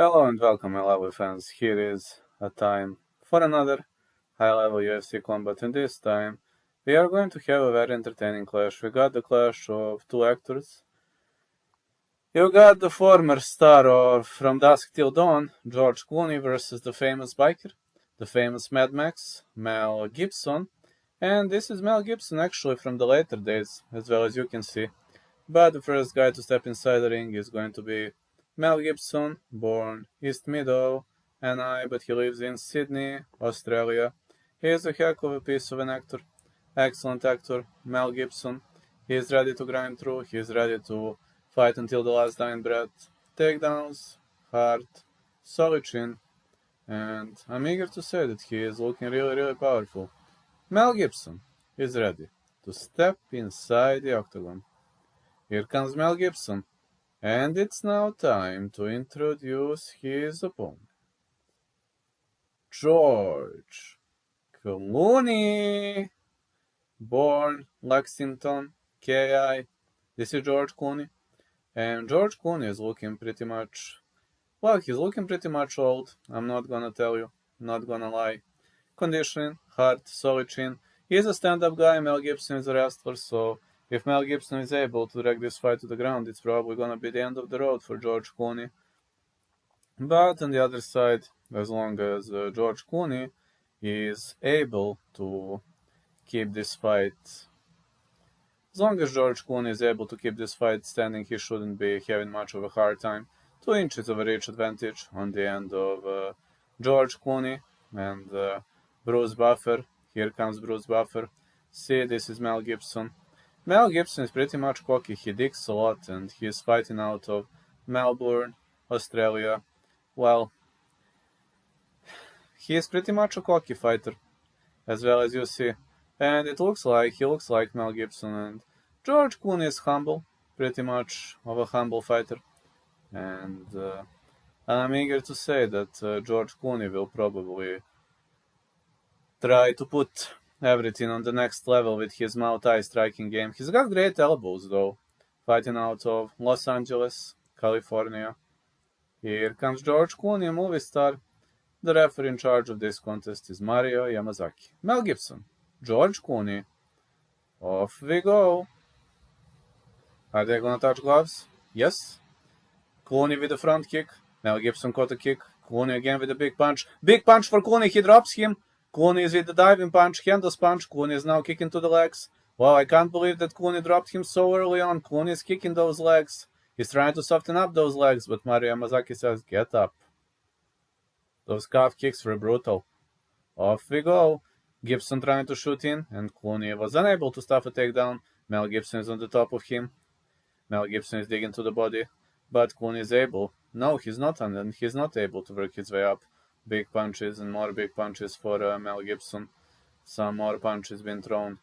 Hello and welcome, my lovely fans. Here is a time for another high-level UFC combat, and this time we are going to have a very entertaining clash. We got the clash of two actors. You got the former star of From Dusk Till Dawn, George Clooney, versus the famous biker, the famous Mad Max, Mel Gibson. And this is Mel Gibson actually from the later days, as well as you can see. But the first guy to step inside the ring is going to be Mel Gibson, born East Meadow, NI, but he lives in Sydney, Australia. He is a heck of a piece of an actor, excellent actor, Mel Gibson. He is ready to grind through, he is ready to fight until the last dying breath. Takedowns, hard, solid chin, and I'm eager to say that he is looking really powerful. Mel Gibson is ready to step inside the octagon. Here comes Mel Gibson, and it's now time to introduce his opponent. George Clooney, born Lexington, KI. This is George Clooney, and George Clooney is looking pretty much, well, he's looking pretty much old. I'm not gonna tell you, not gonna lie. Conditioning, hard, solid chin. He's a stand-up guy, Mel Gibson is a wrestler, so if Mel Gibson is able to drag this fight to the ground, it's probably going to be the end of the road for George Clooney. But on the other side, as long as George Clooney is able to keep this fight, as long as George Clooney is able to keep this fight standing, he shouldn't be having much of a hard time. 2 inches of a reach advantage on the end of George Clooney and Bruce Buffer. Here comes Bruce Buffer. See, this is Mel Gibson. Mel Gibson is pretty much cocky, he digs a lot, and he is fighting out of Melbourne, Australia. Well, he is pretty much a cocky fighter, as well as you see. And he looks like Mel Gibson, and George Clooney is humble, pretty much of a humble fighter. And I'm eager to say that George Clooney will probably try to put everything on the next level with his Muay striking game. He's got great elbows though, fighting out of Los Angeles, California. Here comes George Clooney, a movie star. The referee in charge of this contest is Mario Yamazaki. Mel Gibson, George Clooney. Off we go. Are they gonna touch gloves? Yes. Clooney with the front kick. Mel Gibson caught a kick. Clooney again with a big punch. Big punch for Clooney, he drops him. Clooney is with the diving punch, handles punch. Clooney is now kicking to the legs. Wow, I can't believe that Clooney dropped him so early on. Clooney is kicking those legs. He's trying to soften up those legs, but Mario Yamazaki says, get up. Those calf kicks were brutal. Off we go. Gibson trying to shoot in, and Clooney was unable to stop a takedown. Mel Gibson is on the top of him. Mel Gibson is digging to the body, but Clooney is able. No, he's not, and he's not able to work his way up. Big punches and more big punches for Mel Gibson. Some more punches being thrown.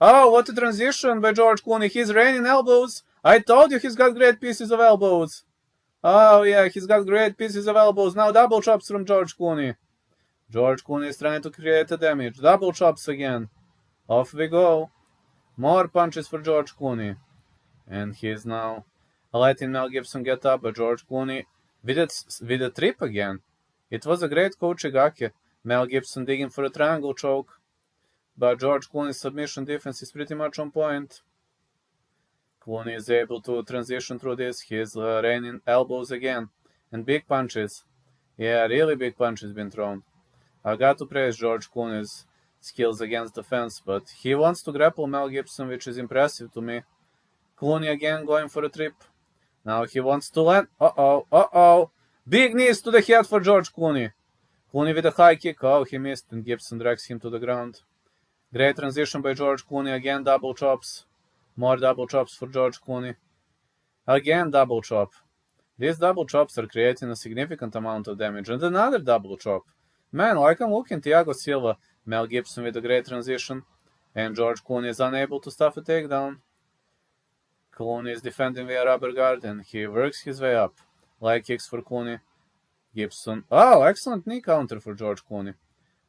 Oh, what a transition by George Clooney. He's raining elbows. I told you he's got great pieces of elbows. Oh yeah, he's got great pieces of elbows. Now double chops from George Clooney. George Clooney is trying to create a damage. Double chops again. Off we go. More punches for George Clooney. And he is now letting Mel Gibson get up, but George Clooney with a trip again. It was a great Kochigake. Mel Gibson digging for a triangle choke. But George Clooney's submission defense is pretty much on point. Clooney is able to transition through this. He's raining elbows again. And big punches. Yeah, really big punches been thrown. I got to praise George Clooney's skills against the fence, but he wants to grapple Mel Gibson, which is impressive to me. Clooney again going for a trip. Now he wants to land. Uh-oh. Big knees to the head for George Clooney. Clooney with a high kick. Oh, he missed, and Gibson drags him to the ground. Great transition by George Clooney. Again, double chops. More double chops for George Clooney. Again, double chop. These double chops are creating a significant amount of damage. And another double chop. Man, like I'm looking, Thiago Silva. Mel Gibson with a great transition. And George Clooney is unable to stop a takedown. Clooney is defending via rubber guard, and he works his way up. Leg kicks for Clooney. Gibson. Oh, excellent knee counter for George Clooney.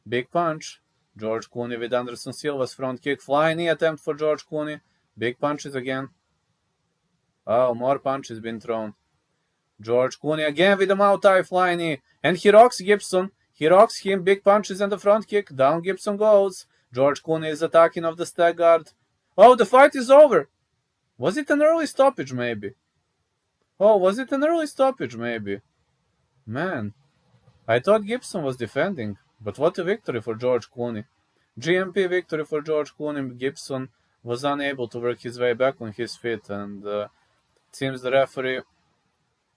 Big punch. George Clooney with Anderson Silva's front kick. Flying knee attempt for George Clooney. Big punches again. Oh, more punches been thrown. George Clooney again with the Muay Thai flying knee. And he rocks Gibson. He rocks him. Big punches and the front kick. Down Gibson goes. George Clooney is attacking off the stag guard. Oh, the fight is over. Was it an early stoppage, maybe? Oh, was it an early stoppage, maybe? Man, I thought Gibson was defending. But what a victory for George Clooney. GMP victory for George Clooney. Gibson was unable to work his way back on his feet. And it seems the referee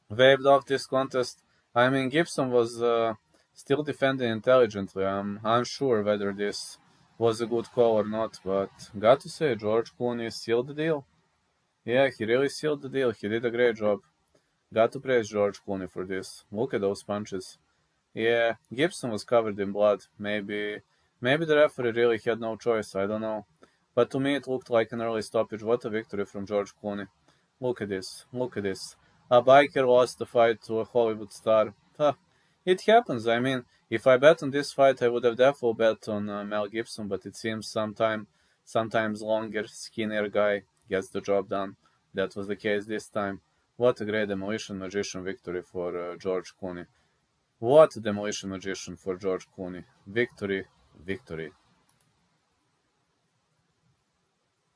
waved off this contest. I mean, Gibson was still defending intelligently. I'm unsure whether this was a good call or not, but got to say, George Clooney sealed the deal. Yeah, he really sealed the deal. He did a great job. Got to praise George Clooney for this. Look at those punches. Yeah, Gibson was covered in blood. Maybe the referee really had no choice. I don't know. But to me, it looked like an early stoppage. What a victory from George Clooney. Look at this. Look at this. A biker lost the fight to a Hollywood star. It happens. I mean, if I bet on this fight, I would have definitely bet on Mel Gibson, but it seems sometimes longer, skinnier guy gets the job done. That was the case this time. What a great Demolition Magician victory for George Clooney. What a Demolition Magician for George Clooney. Victory, victory.